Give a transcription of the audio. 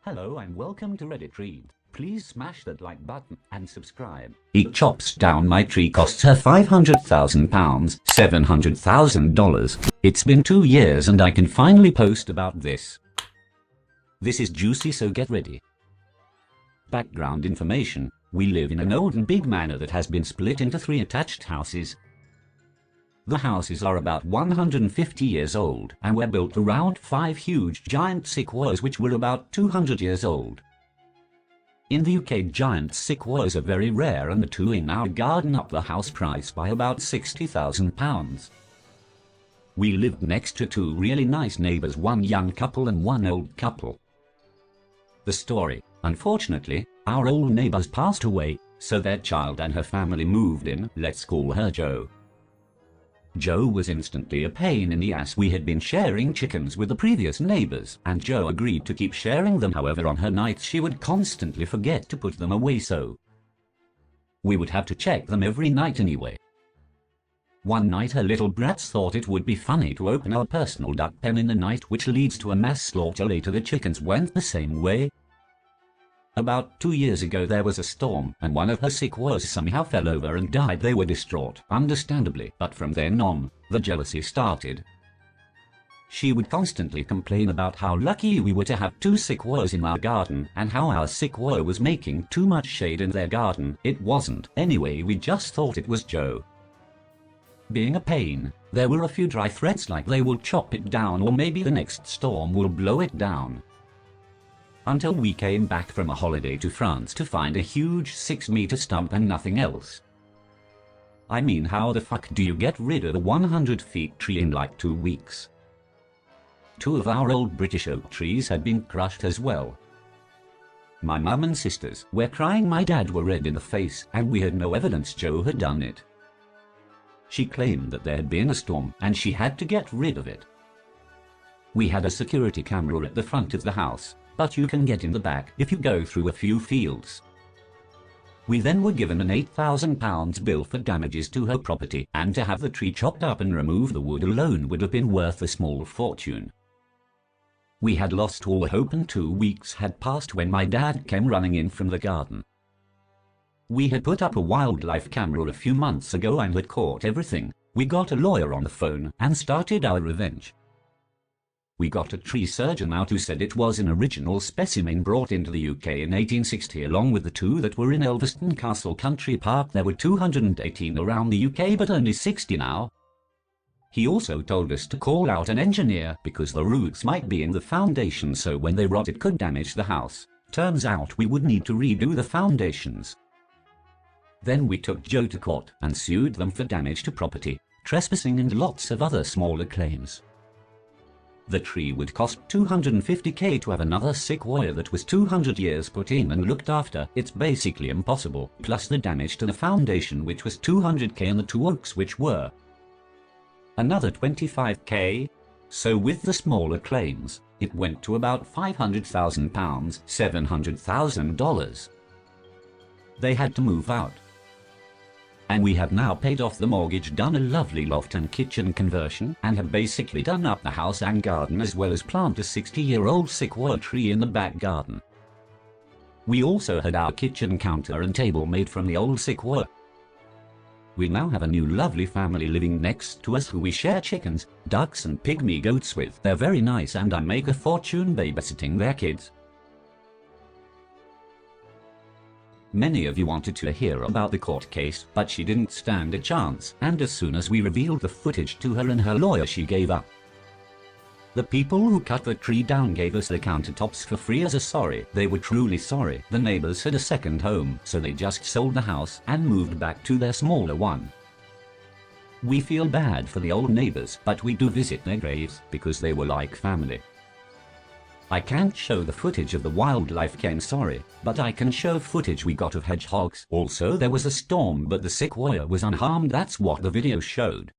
Hello and welcome to Reddit Read. Please smash that like button and subscribe. He chops down my tree costs her £500,000, $700,000. It's been 2 years and I can finally post about this. This is juicy, so get ready. Background information. We live in an old and big manor that has been split into 3 attached houses. The houses are about 150 years old and were built around 5 huge giant sequoias which were about 200 years old. In the UK, giant sequoias are very rare and the 2 in our garden up the house price by about £60,000. We lived next to 2 really nice neighbours, one young couple and one old couple. The story: unfortunately, our old neighbours passed away, so their child and her family moved in. Let's call her Jo. Jo was instantly a pain in the ass. We had been sharing chickens with the previous neighbours, and Jo agreed to keep sharing them. However, on her nights she would constantly forget to put them away, so we would have to check them every night anyway. One night her little brats thought it would be funny to open our personal duck pen in the night, which leads to a mass slaughter. Later the chickens went the same way. About 2 years ago there was a storm and one of her sequoias somehow fell over and died. They were distraught, understandably, but from then on, the jealousy started. She would constantly complain about how lucky we were to have 2 sequoias in our garden and how our sequoia was making too much shade in their garden. It wasn't. Anyway, we just thought it was Jo being a pain. There were a few dry threats like they will chop it down or maybe the next storm will blow it down. Until we came back from a holiday to France to find a huge 6-meter stump and nothing else. I mean, how the fuck do you get rid of a 100-foot tree in like 2 weeks? 2 of our old British oak trees had been crushed as well. My mum and sisters were crying, my dad were red in the face, and we had no evidence Jo had done it. She claimed that there had been a storm and she had to get rid of it. We had a security camera at the front of the house, but you can get in the back if you go through a few fields. We then were given an £8,000 bill for damages to her property, and to have the tree chopped up and remove the wood alone would have been worth a small fortune. We had lost all hope and 2 weeks had passed when my dad came running in from the garden. We had put up a wildlife camera a few months ago and had caught everything. We got a lawyer on the phone and started our revenge. We got a tree surgeon out who said it was an original specimen brought into the UK in 1860 along with the 2 that were in Elveston Castle Country Park. There were 218 around the UK but only 60 now. He also told us to call out an engineer because the roots might be in the foundation, so when they rot it could damage the house. Turns out we would need to redo the foundations. Then we took Jo to court and sued them for damage to property, trespassing and lots of other smaller claims. The tree would cost $250,000 to have another sequoia that was 200 years put in and looked after. It's basically impossible, plus the damage to the foundation which was $200,000 and the 2 oaks which were another $25,000. So with the smaller claims, it went to about £500,000, $700,000. They had to move out. And we have now paid off the mortgage, done a lovely loft and kitchen conversion, and have basically done up the house and garden as well as plant a 60-year-old sequoia tree in the back garden. We also had our kitchen counter and table made from the old sequoia. We now have a new lovely family living next to us who we share chickens, ducks and pygmy goats with. They're very nice and I make a fortune babysitting their kids. Many of you wanted to hear about the court case, but she didn't stand a chance, and as soon as we revealed the footage to her and her lawyer she gave up. The people who cut the tree down gave us the countertops for free as a sorry. They were truly sorry. The neighbors had a second home, so they just sold the house and moved back to their smaller one. We feel bad for the old neighbors, but we do visit their graves because they were like family. I can't show the footage of the wildlife came, sorry, but I can show footage we got of hedgehogs. Also there was a storm but the sequoia was unharmed, that's what the video showed.